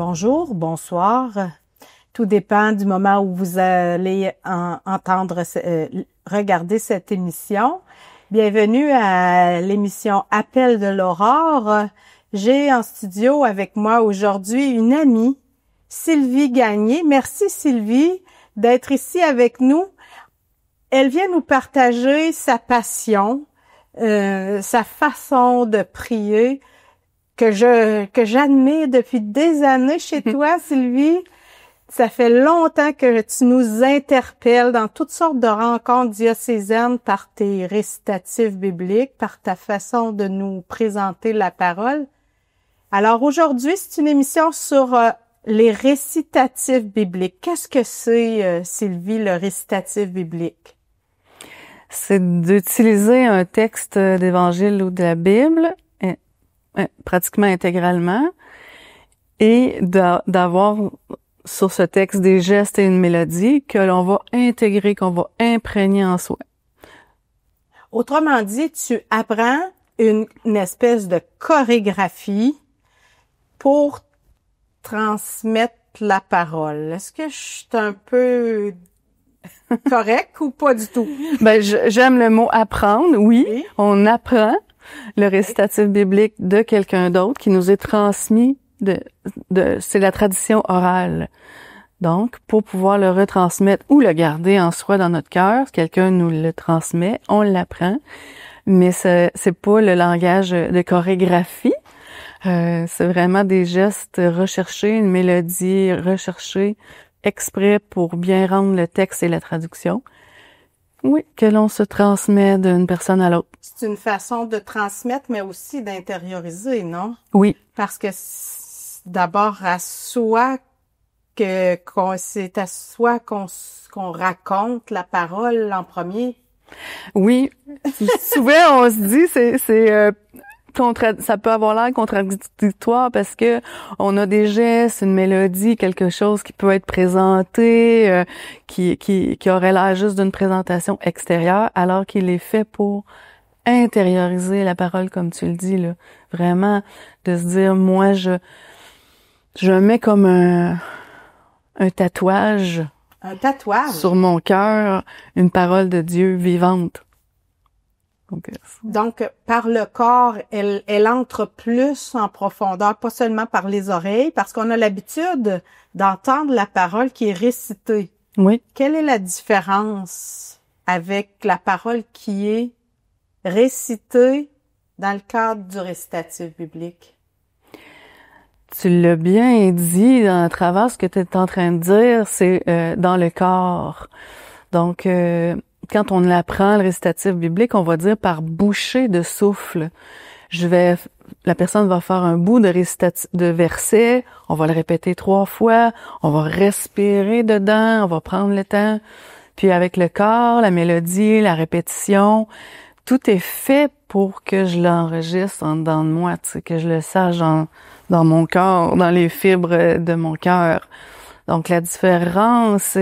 Bonjour, bonsoir. Tout dépend du moment où vous allez regarder cette émission. Bienvenue à l'émission Appel de l'Aurore. J'ai en studio avec moi aujourd'hui une amie, Sylvie Gagné. Merci Sylvie d'être ici avec nous. Elle vient nous partager sa passion, sa façon de prier que j'admire depuis des années chez toi, Sylvie. Ça fait longtemps que tu nous interpelles dans toutes sortes de rencontres diocésaines par tes récitatifs bibliques, par ta façon de nous présenter la parole. Alors aujourd'hui, c'est une émission sur les récitatifs bibliques. Qu'est-ce que c'est, Sylvie, le récitatif biblique? C'est d'utiliser un texte d'évangile ou de la Bible pratiquement intégralement et d'avoir sur ce texte des gestes et une mélodie que l'on va intégrer, qu'on va imprégner en soi. Autrement dit, tu apprends une espèce de chorégraphie pour transmettre la parole. Est-ce que je suis un peu correct ou pas du tout? Ben, j'aime le mot apprendre, oui. On apprend le récitatif biblique de quelqu'un d'autre qui nous est transmis c'est la tradition orale. Donc, pour pouvoir le retransmettre ou le garder en soi dans notre cœur, quelqu'un nous le transmet, on l'apprend, mais c'est pas le langage de chorégraphie. C'est vraiment des gestes recherchés, une mélodie recherchée exprès pour bien rendre le texte et la traduction. Oui, que l'on se transmet d'une personne à l'autre. C'est une façon de transmettre, mais aussi d'intérioriser, non? Oui. Parce que c'est d'abord à soi c'est à soi qu'on raconte la parole en premier. Oui. Souvent, on se dit, ça peut avoir l'air contradictoire parce que on a des gestes, une mélodie, quelque chose qui peut être présenté, qui aurait l'air juste d'une présentation extérieure, alors qu'il est fait pour intérioriser la parole, comme tu le dis, là. Vraiment, de se dire, moi, je mets comme un tatouage. Un tatouage? Sur mon cœur, une parole de Dieu vivante. Donc, par le corps, elle entre plus en profondeur, pas seulement par les oreilles, parce qu'on a l'habitude d'entendre la parole qui est récitée. Oui. Quelle est la différence avec la parole qui est récitée dans le cadre du récitatif biblique? Tu l'as bien dit à travers ce que tu es en train de dire, c'est dans le corps. Donc, quand on apprend le récitatif biblique, on va dire par bouchée de souffle. La personne va faire un bout de verset, on va le répéter 3 fois, on va respirer dedans, on va prendre le temps. Puis avec le corps, la mélodie, la répétition, tout est fait pour que je l'enregistre en dedans de moi, tu sais, que je le sache dans mon corps, dans les fibres de mon cœur. Donc la différence,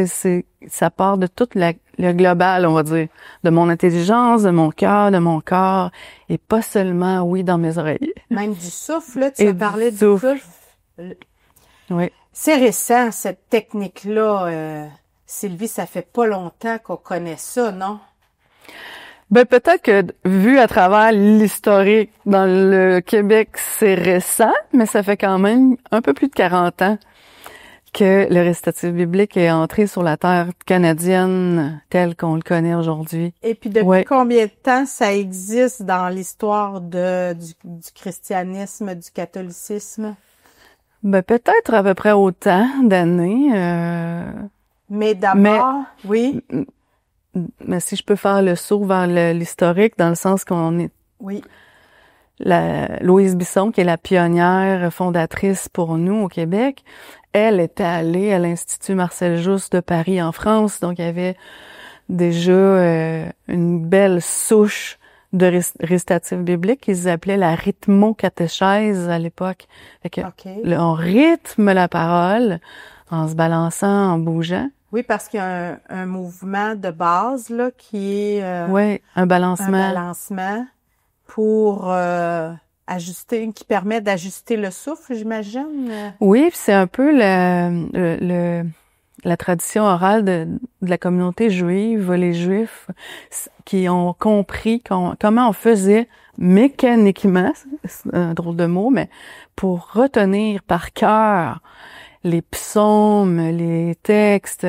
ça part de tout le global, on va dire, de mon intelligence, de mon cœur, de mon corps, et pas seulement, oui, dans mes oreilles. Même du souffle, là, tu as parlé du souffle. Oui. C'est récent, cette technique-là, Sylvie, ça fait pas longtemps qu'on connaît ça, non? Ben peut-être que vu à travers l'historique dans le Québec, c'est récent, mais ça fait quand même un peu plus de 40 ans que le récitatif biblique est entré sur la terre canadienne telle qu'on le connaît aujourd'hui. Et puis depuis combien de temps ça existe dans l'histoire du christianisme, du catholicisme? Ben peut-être à peu près autant d'années. Mais d'abord, oui. Mais si je peux faire le saut vers l'historique, dans le sens qu'on est... Oui. Louise Bisson, qui est la pionnière fondatrice pour nous au Québec, elle était allée à l'Institut Marcel Jousse de Paris en France, donc il y avait déjà une belle souche de récitatifs bibliques qu'ils appelaient la rythmo-catéchèse à l'époque. Fait que on rythme la parole en se balançant, en bougeant. Oui, parce qu'il y a un mouvement de base là qui est un balancement. Pour ajuster, qui permet d'ajuster le souffle, j'imagine. Oui, puis c'est un peu la tradition orale de la communauté juive, les Juifs qui ont compris comment on faisait mécaniquement, c'est un drôle de mot, mais pour retenir par cœur les psaumes, les textes.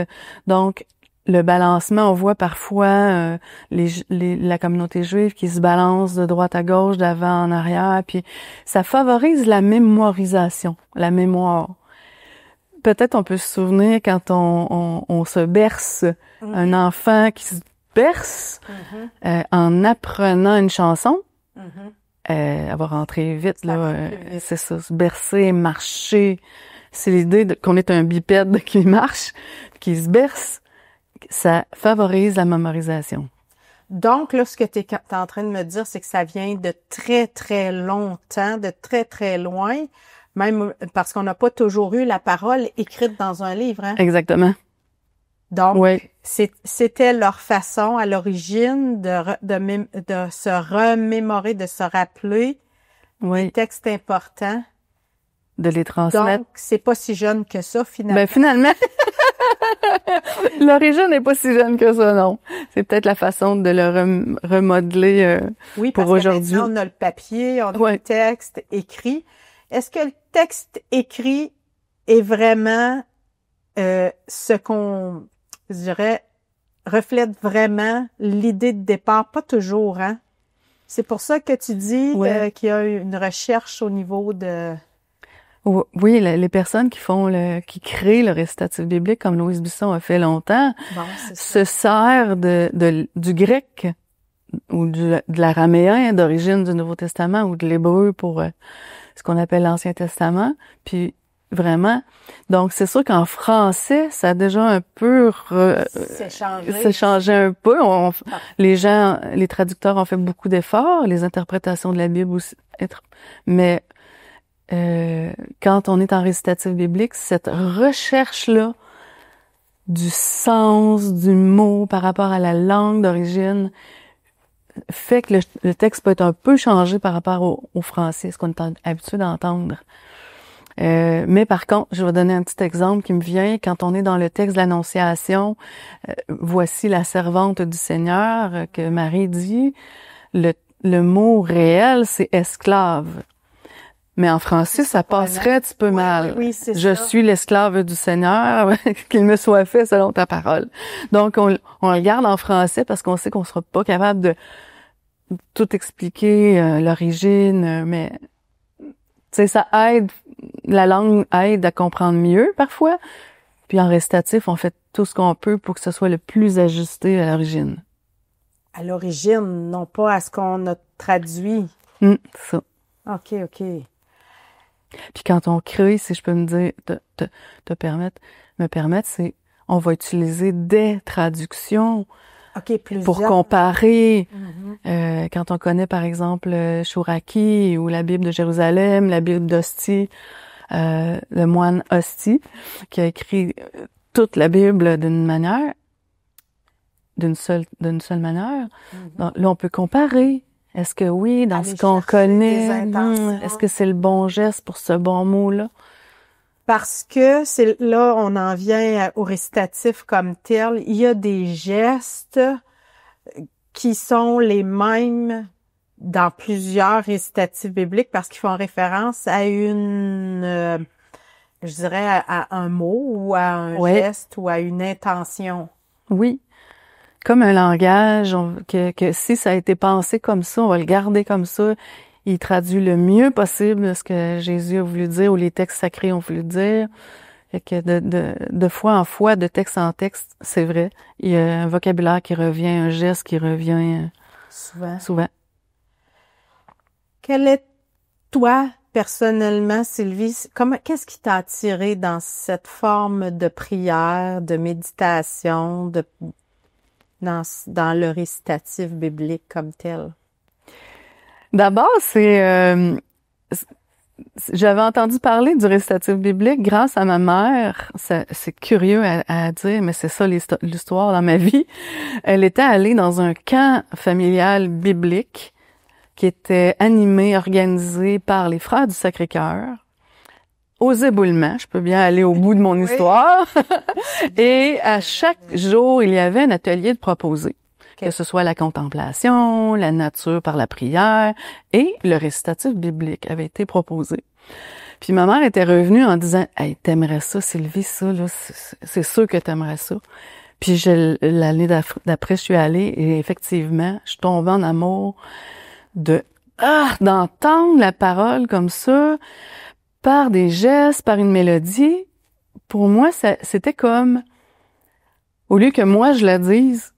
Donc, le balancement, on voit parfois la communauté juive qui se balance de droite à gauche, d'avant en arrière, puis ça favorise la mémorisation, la mémoire. Peut-être on peut se souvenir quand on se berce, un enfant qui se berce en apprenant une chanson, elle va rentrer vite, là, c'est ça, se bercer, marcher. C'est l'idée qu'on est un bipède qui marche, qui se berce. Ça favorise la mémorisation. Donc, là, ce que tu es en train de me dire, c'est que ça vient de très, très longtemps, de très, très loin, même parce qu'on n'a pas toujours eu la parole écrite dans un livre. Hein? Exactement. Donc, oui. C'était leur façon à l'origine de se remémorer, de se rappeler des textes importants. De les transmettre. Donc, c'est pas si jeune que ça, finalement. Ben, finalement, l'origine n'est pas si jeune que ça, non. C'est peut-être la façon de le remodeler pour aujourd'hui. Oui, on a le papier, on a le texte écrit. Est-ce que le texte écrit est vraiment ce qu'on, je dirais, reflète vraiment l'idée de départ? Pas toujours, hein? C'est pour ça que tu dis qu'il y a une recherche au niveau de... Oui, les personnes qui créent le récitatif biblique, comme Louise Bisson a fait longtemps, se sert du grec ou de l'araméen d'origine du Nouveau Testament ou de l'hébreu pour ce qu'on appelle l'Ancien Testament. Puis vraiment, donc c'est sûr qu'en français, ça a déjà un peu s'est changé un peu. Les traducteurs ont fait beaucoup d'efforts, les interprétations de la Bible aussi, mais quand on est en récitatif biblique, cette recherche-là du sens du mot par rapport à la langue d'origine fait que le texte peut être un peu changé par rapport au français, ce qu'on est habitué d'entendre. Mais par contre, je vais donner un petit exemple qui me vient. Quand on est dans le texte de l'Annonciation, voici la servante du Seigneur que Marie dit, le mot réel, c'est esclave. Mais en français, ça passerait un petit peu mal. Oui, c'est Je suis l'esclave du Seigneur, qu'il me soit fait selon ta parole. Donc, on le garde en français parce qu'on sait qu'on sera pas capable de tout expliquer, l'origine, mais tu sais, ça aide, la langue aide à comprendre mieux parfois. Puis en récitatif, on fait tout ce qu'on peut pour que ce soit le plus ajusté à l'origine. À l'origine, non pas à ce qu'on a traduit. Ça. OK. Puis quand on crée, si je peux me dire, me permettre, c'est, on va utiliser des traductions pour comparer. Quand on connaît, par exemple, Chouraki ou la Bible de Jérusalem, la Bible d'Ostie, le moine Ostie, qui a écrit toute la Bible d'une seule manière. Donc, là, on peut comparer. Est-ce que oui, dans ce qu'on connaît, est-ce que c'est le bon geste pour ce bon mot-là? Parce que là, on en vient au récitatif comme tel. Il y a des gestes qui sont les mêmes dans plusieurs récitatifs bibliques parce qu'ils font référence à je dirais à un mot ou à un geste ou à une intention. Oui. Comme un langage, que si ça a été pensé comme ça, on va le garder comme ça. Il traduit le mieux possible ce que Jésus a voulu dire ou les textes sacrés ont voulu dire. Fait que de fois en fois, de texte en texte, c'est vrai. Il y a un vocabulaire qui revient, un geste qui revient souvent. Quel est, toi, personnellement, Sylvie, qu'est-ce qui t'a attiré dans cette forme de prière, de méditation, dans le récitatif biblique comme tel? D'abord, j'avais entendu parler du récitatif biblique grâce à ma mère. C'est curieux à dire, mais c'est ça l'histoire dans ma vie. Elle était allée dans un camp familial biblique qui était animé, organisé par les Frères du Sacré-Cœur, aux éboulements. Je peux bien aller au bout de mon histoire. Et à chaque jour, il y avait un atelier de proposé. Que ce soit la contemplation, la nature par la prière et le récitatif biblique avait été proposé. Puis ma mère était revenue en disant « Hey, t'aimerais ça, Sylvie, ça, là, c'est sûr que t'aimerais ça. » Puis l'année d'après, je suis allée et effectivement, je suis tombée en amour d'entendre la parole comme ça, par des gestes, par une mélodie. Pour moi, c'était comme, au lieu que moi je la dise,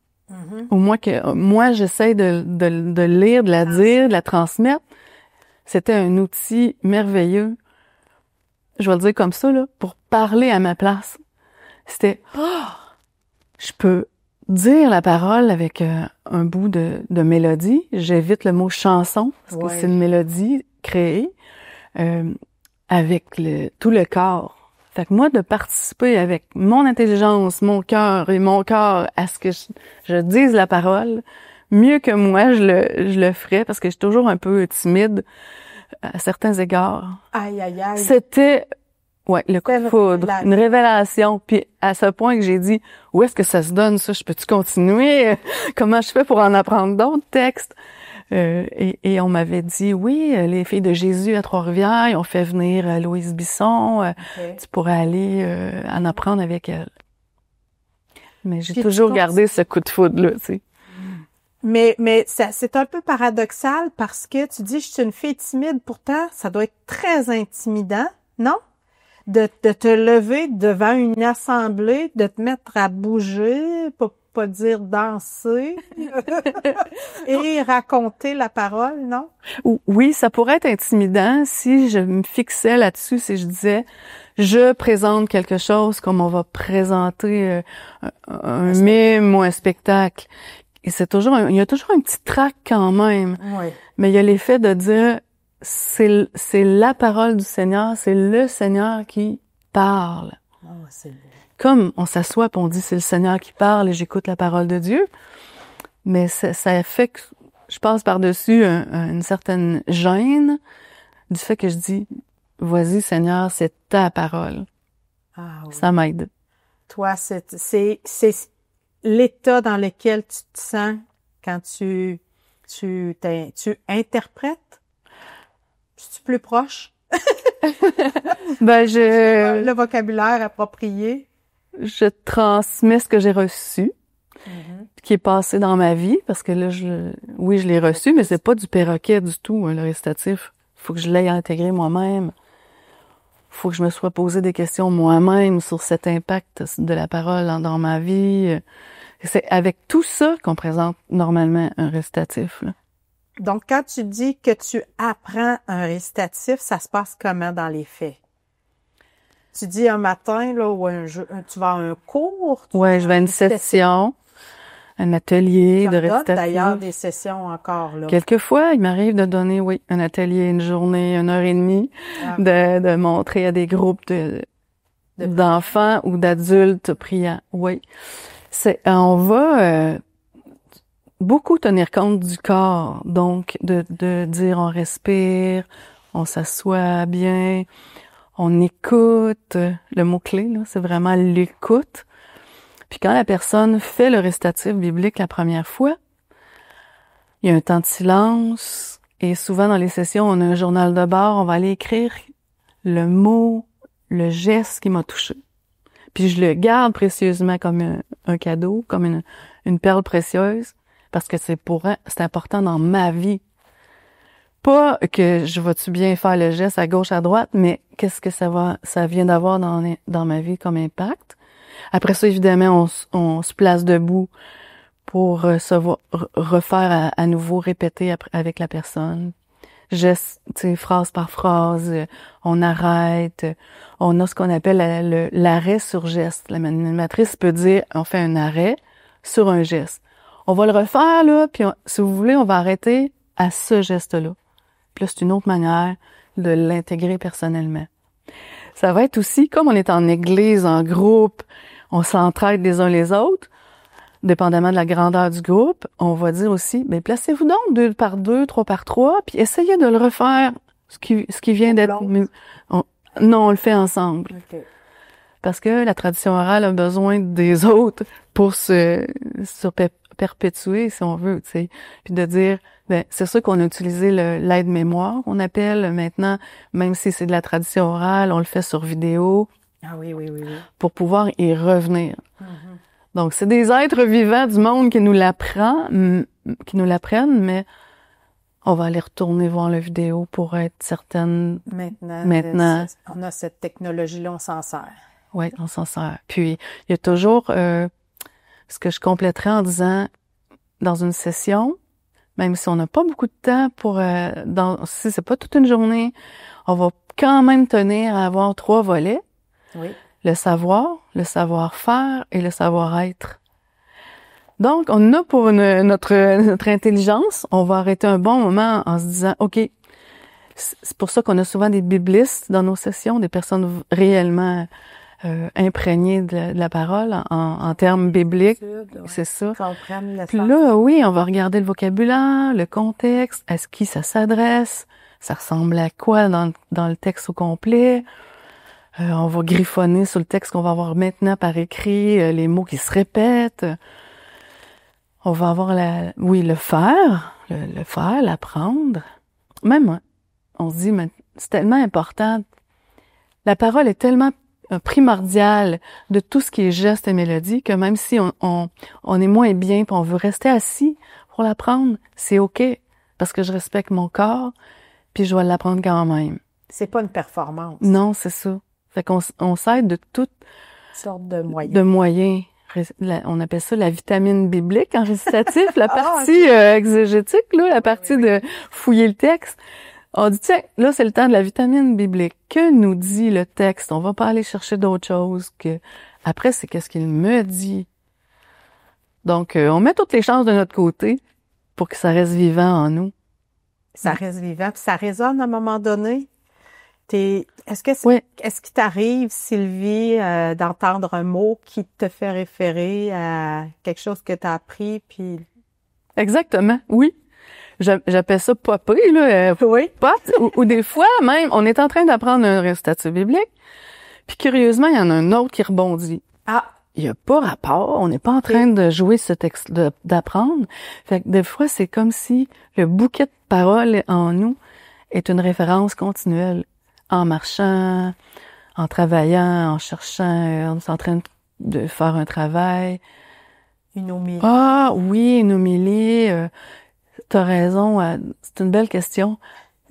ou moi j'essaie de lire, de la dire, de la transmettre, c'était un outil merveilleux, je vais le dire comme ça, là, pour parler à ma place. C'était, je peux dire la parole avec un bout de mélodie. J'évite le mot chanson, parce que c'est une mélodie créée avec tout le corps. Fait que moi, de participer avec mon intelligence, mon cœur et mon corps à ce que je dise la parole, mieux que moi, je le ferais, parce que je suis toujours un peu timide à certains égards. Aïe, aïe, aïe. C'était, le coup de foudre, une révélation. Puis à ce point que j'ai dit, où est-ce que ça se donne, ça? Je peux-tu continuer? Comment je fais pour en apprendre d'autres textes? Et on m'avait dit, oui, les filles de Jésus à Trois-Rivières, ils ont fait venir Louise Bisson, tu pourrais aller en apprendre avec elle. Mais j'ai toujours gardé ce coup de foudre-là, tu sais. Mais c'est un peu paradoxal parce que tu dis, je suis une fille timide, pourtant, ça doit être très intimidant, non? De te lever devant une assemblée, de te mettre à bouger, pas dire danser, et raconter la parole, non? Oui, ça pourrait être intimidant si je me fixais là-dessus, si je disais, je présente quelque chose comme on va présenter un mime ou un spectacle. Et il y a toujours un petit trac quand même. Oui. Mais il y a l'effet de dire, c'est la parole du Seigneur, c'est le Seigneur qui parle. Oh, c'est beau. Comme on s'assoit et on dit c'est le Seigneur qui parle et j'écoute la parole de Dieu, mais ça fait que je passe par-dessus une certaine gêne du fait que je dis vas-y Seigneur, c'est ta parole. Ah, oui. Ça m'aide. Toi, c'est l'état dans lequel tu te sens quand tu interprètes. Es-tu plus proche? Le vocabulaire approprié. Je transmets ce que j'ai reçu, qui est passé dans ma vie, parce que là, je l'ai reçu, mais c'est pas du perroquet du tout, le récitatif. Faut que je l'aie intégré moi-même. Faut que je me sois posé des questions moi-même sur cet impact de la parole dans ma vie. C'est avec tout ça qu'on présente normalement un récitatif, là. Donc, quand tu dis que tu apprends un récitatif, ça se passe comment dans les faits? Tu dis un matin, là, ou tu vas à un cours? Ouais, je vais à une session, un atelier de récitatif. D'ailleurs des sessions encore, là. Quelquefois, il m'arrive de donner, un atelier, une journée, 1h30, de montrer à des groupes d'enfants ou d'adultes priants. Oui. On va beaucoup tenir compte du corps, donc de dire on respire, on s'assoit bien, on écoute. Le mot-clé, là, c'est vraiment l'écoute. Puis quand la personne fait le récitatif biblique la première fois, il y a un temps de silence et souvent dans les sessions, on a un journal de bord, on va aller écrire le mot, le geste qui m'a touché. Puis je le garde précieusement comme un cadeau, comme une perle précieuse, parce que c'est important dans ma vie. Pas que je vais-tu bien faire le geste à gauche, à droite, mais qu'est-ce que ça vient d'avoir dans ma vie comme impact. Après ça, évidemment, on se place debout pour refaire à nouveau, répéter avec la personne. Geste, phrase par phrase, on arrête, on a ce qu'on appelle l'arrêt sur geste. L'animatrice peut dire, on fait un arrêt sur un geste. On va le refaire, là, puis si vous voulez, on va arrêter à ce geste-là. Puis là, c'est une autre manière de l'intégrer personnellement. Ça va être aussi, comme on est en église, en groupe, on s'entraide les uns les autres, dépendamment de la grandeur du groupe, on va dire aussi, ben placez-vous donc 2 par 2, 3 par 3, puis essayez de le refaire, ce qui vient d'être... Non, on le fait ensemble. Okay. Parce que la tradition orale a besoin des autres pour se perpétuer, si on veut, tu sais. Puis de dire, ben c'est sûr qu'on a utilisé l'aide-mémoire, on appelle maintenant, même si c'est de la tradition orale, on le fait sur vidéo. Ah oui. Pour pouvoir y revenir. Mm-hmm. Donc, c'est des êtres vivants du monde qui nous l'apprennent, mais on va aller retourner voir la vidéo pour être certaine. Maintenant. On a cette technologie-là, on s'en sert. Oui, on s'en sert. Puis, il y a toujours ce que je compléterais en disant, dans une session, même si on n'a pas beaucoup de temps si c'est pas toute une journée, on va quand même tenir à avoir 3 volets. Oui. Le savoir, le savoir-faire et le savoir-être. Donc, on a pour notre intelligence, on va arrêter un bon moment en se disant, OK, c'est pour ça qu'on a souvent des biblistes dans nos sessions, des personnes réellement imprégnées de la parole en termes bibliques. Ouais. C'est ça. Comprendre le Puis là, oui, on va regarder le vocabulaire, le contexte, à qui ça s'adresse, ça ressemble à quoi dans le texte au complet. On va griffonner sur le texte qu'on va avoir maintenant par écrit, les mots qui se répètent. On va avoir le faire, l'apprendre. Même, on se dit, mais c'est tellement important. La parole est tellement primordiale de tout ce qui est geste et mélodie que même si on est moins bien puis on veut rester assis pour l'apprendre, c'est OK parce que je respecte mon corps puis je vais l'apprendre quand même. C'est pas une performance. Non, c'est ça. Fait qu'on s'aide de toutes sortes de moyens. On appelle ça la vitamine biblique en récitatif, la partie exégétique, là, la partie de fouiller le texte. On dit, tiens, là, c'est le temps de la vitamine biblique. Que nous dit le texte? On va pas aller chercher d'autres choses que... Après, c'est qu'est-ce qu'il me dit. Donc, on met toutes les chances de notre côté pour que ça reste vivant en nous. Ça reste vivant, puis ça résonne à un moment donné. Est-ce qu'il t'arrive, Sylvie, d'entendre un mot qui te fait référer à quelque chose que tu as appris, puis... Exactement, oui. J'appelle ça popper, là. Oui. Pop, ou des fois, même, on est en train d'apprendre un récitatif biblique, puis curieusement, il y en a un autre qui rebondit. Ah! Il y a pas rapport, on n'est pas en train de jouer ce texte, d'apprendre. Fait que des fois, c'est comme si le bouquet de paroles en nous est une référence continuelle. En marchant, en travaillant, en cherchant, on est en train de faire un travail. Une homélie. Ah oui, une homélie. T'as raison, c'est une belle question.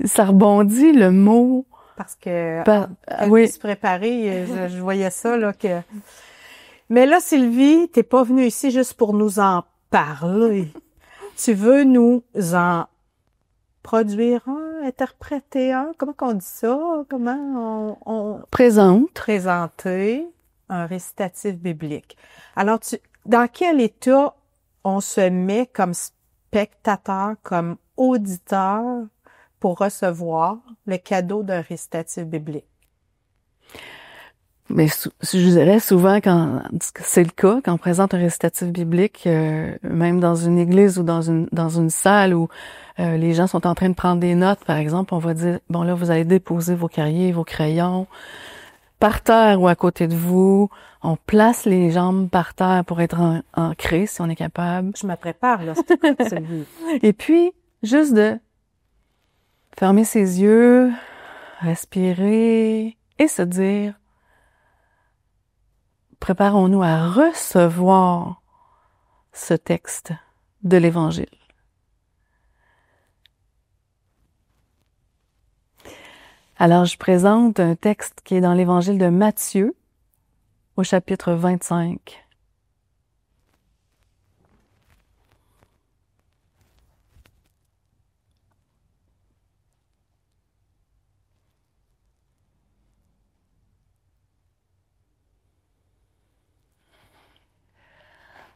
Ça rebondit le mot. Parce que oui. Se préparer, je voyais ça là que. Mais là, Sylvie, t'es pas venue ici juste pour nous en parler. Tu veux nous en produire un, interpréter un, comment qu'on dit ça? Comment on présenter un récitatif biblique. Alors, dans quel état on se met comme spectateur, comme auditeur pour recevoir le cadeau d'un récitatif biblique? Mais je dirais souvent quand c'est le cas, quand on présente un récitatif biblique, même dans une église ou dans une salle où les gens sont en train de prendre des notes, par exemple, on va dire, bon là, vous allez déposer vos cahiers, vos crayons par terre ou à côté de vous. On place les jambes par terre pour être ancrés, si on est capable. Je me prépare, là, c'est lui. Et puis, juste de fermer ses yeux, respirer et se dire, préparons-nous à recevoir ce texte de l'Évangile. Alors, je présente un texte qui est dans l'Évangile de Matthieu, au chapitre 25.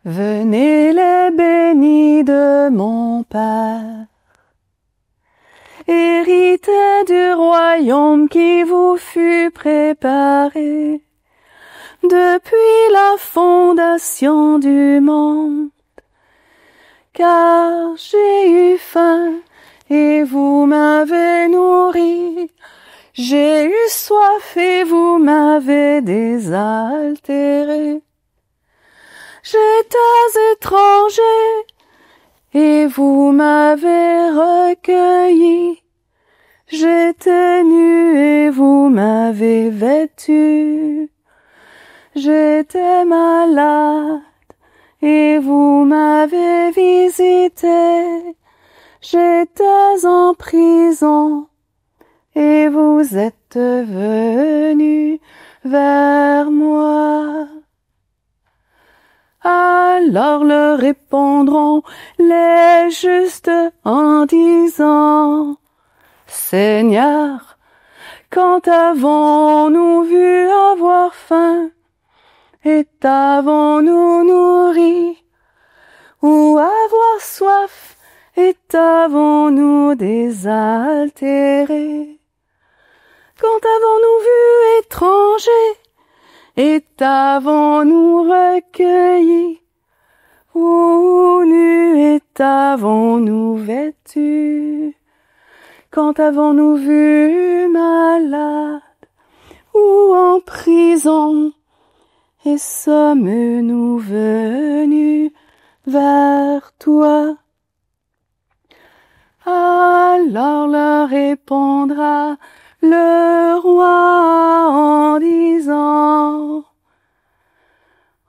Venez les bénis de mon Père, héritez du royaume qui vous fut préparé. depuis la fondation du monde. Car j'ai eu faim et vous m'avez nourri. J'ai eu soif et vous m'avez désaltéré. J'étais étranger et vous m'avez recueilli. J'étais nu et vous m'avez vêtu. J'étais malade et vous m'avez visité. J'étais en prison et vous êtes venus vers moi. Alors leur répondront les justes en disant: Seigneur, quand avons-nous vu avoir faim et t'avons-nous nourri, ou avoir soif et t'avons-nous désaltéré? Quand avons-nous vu étranger et t'avons-nous recueilli, ou nu et t'avons-nous vêtu? Quand avons-nous vu malade ou en prison, et sommes-nous venus vers toi? Alors leur répondra le roi en disant: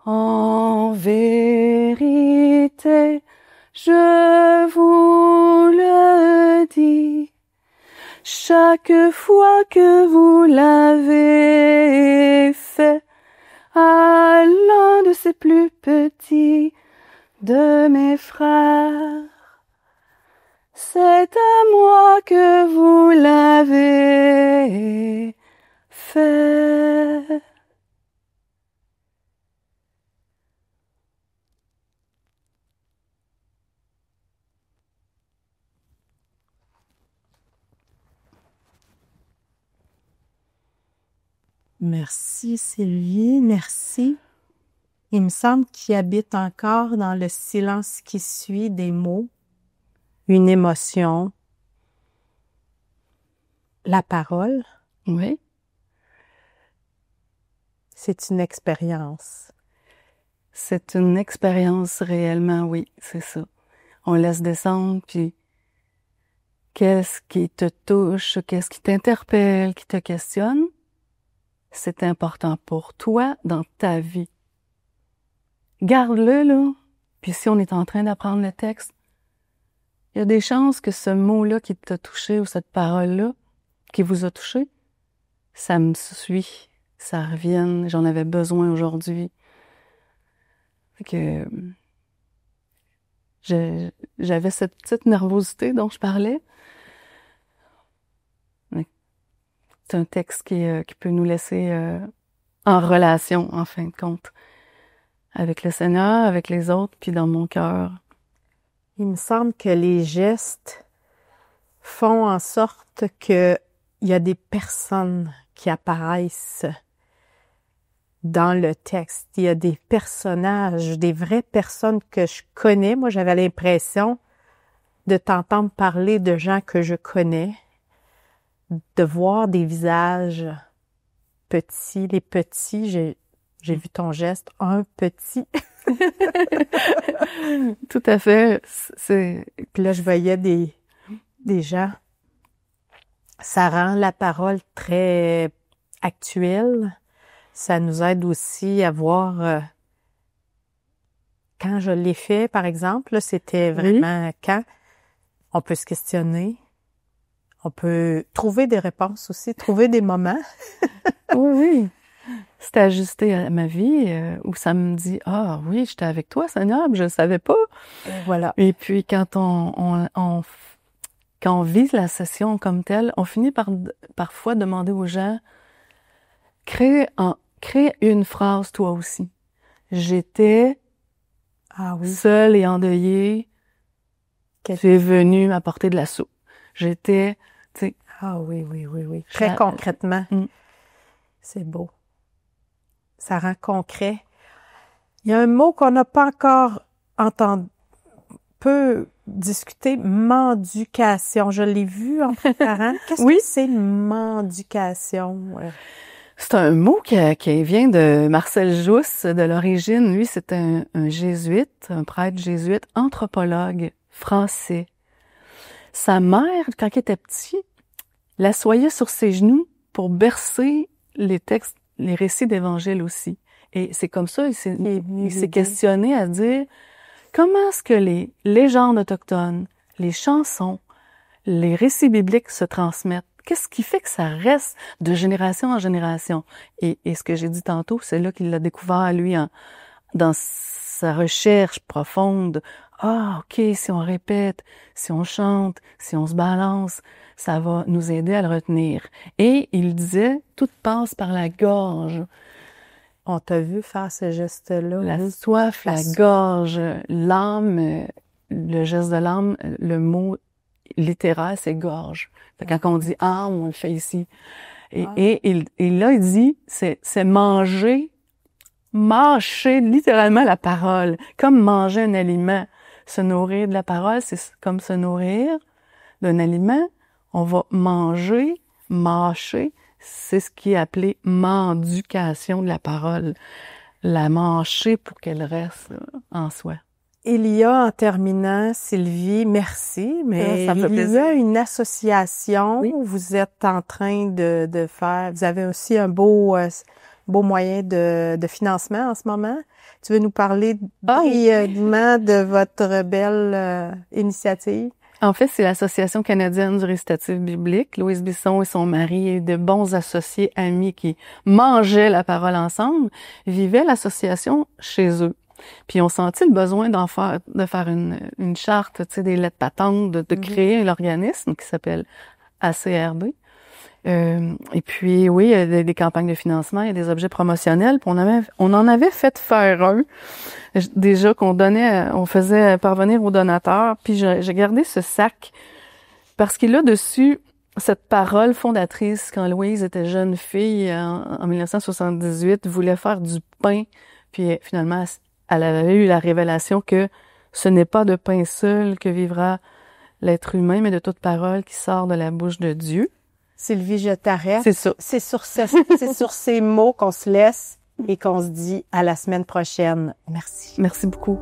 En vérité, je vous le dis, chaque fois que vous l'avez fait à l'un de ces plus petits de mes frères, c'est à moi que vous l'avez fait. Merci Sylvie, merci. Il me semble qu'il habite encore dans le silence qui suit des mots, une émotion, la parole. Oui. C'est une expérience. C'est une expérience réellement, oui, c'est ça. On laisse descendre, puis qu'est-ce qui te touche, qu'est-ce qui t'interpelle, qui te questionne, c'est important pour toi dans ta vie. Garde-le, là. Puis si on est en train d'apprendre le texte, il y a des chances que ce mot-là qui t'a touché ou cette parole-là qui vous a touché, ça me suit, ça revienne, j'en avais besoin aujourd'hui. Fait que j'avais cette petite nervosité dont je parlais. C'est un texte qui peut nous laisser en relation, en fin de compte, avec le Seigneur, avec les autres, puis dans mon cœur. Il me semble que les gestes font en sorte que il y a des personnes qui apparaissent dans le texte. Il y a des personnages, des vraies personnes que je connais. Moi, j'avais l'impression de t'entendre parler de gens que je connais, de voir des visages petits. Les petits, j'ai vu ton geste, un petit. Tout à fait. Puis là, je voyais des gens. Ça rend la parole très actuelle. Ça nous aide aussi à voir quand je l'ai fait, par exemple, là, c'était vraiment quand on peut se questionner, on peut trouver des réponses aussi, trouver des moments. Oui. C'est ajusté à ma vie où ça me dit: ah oui, j'étais avec toi, Seigneur, mais je ne savais pas. Voilà. Et puis quand quand on vit la session comme telle, on finit par parfois demander aux gens: crée une phrase toi aussi. J'étais seule et endeuillée. Tu es venu m'apporter de la soupe. J'étais, tu sais. Ah oui. Très concrètement. C'est beau. ça rend concret. Il y a un mot qu'on n'a pas encore entendu, peu discuté, mendication. Je l'ai vu en préparant. Qu'est-ce Oui. que c'est mendication? C'est un mot qui vient de Marcel Jousse, de l'origine. Lui, c'est un jésuite, un prêtre jésuite, anthropologue français. Sa mère, quand il était petit, l'assoyait sur ses genoux pour bercer les textes, les récits d'évangile aussi. Et c'est comme ça, il s'est questionné à dire comment est-ce que les légendes autochtones, les chansons, les récits bibliques se transmettent? Qu'est-ce qui fait que ça reste de génération en génération? Et ce que j'ai dit tantôt, c'est là qu'il l'a découvert, lui, dans sa recherche profonde. Ah, OK, si on répète, si on chante, si on se balance, ça va nous aider à le retenir. Et il disait, tout passe par la gorge. On t'a vu faire ce geste-là. La soif, la gorge, l'âme, le geste de l'âme, le mot littéral, c'est gorge. Fait que quand on dit âme, on le fait ici. Et là, il dit, c'est manger, mâcher littéralement la parole, comme manger un aliment. Se nourrir de la parole, c'est comme se nourrir d'un aliment. On va manger, mâcher. C'est ce qui est appelé mendication de la parole. La mâcher pour qu'elle reste en soi. Il y a, en terminant, Sylvie, merci, mais ça me fait plaisir. Il y a une association Oui. où vous êtes en train de faire, vous avez aussi un beau moyen de financement en ce moment. Tu veux nous parler brièvement de votre belle initiative? En fait, c'est l'Association canadienne du récitatif biblique. Louise Bisson et son mari et de bons associés, amis qui mangeaient la parole ensemble, vivaient l'association chez eux. Puis on sentit le besoin de faire une charte, tu sais, des lettres patentes, de créer l'organisme qui s'appelle ACRB. Et puis oui, il y a des campagnes de financement, il y a des objets promotionnels. Puis on en avait fait faire un déjà on faisait parvenir aux donateurs. Puis j'ai gardé ce sac parce qu'il a dessus cette parole fondatrice quand Louise était jeune fille en 1978, voulait faire du pain. Puis finalement, elle avait eu la révélation que ce n'est pas de pain seul que vivra l'être humain, mais de toute parole qui sort de la bouche de Dieu. Sylvie, je t'arrête. C'est ça. C'est sur ces mots qu'on se laisse et qu'on se dit à la semaine prochaine. Merci. Merci beaucoup.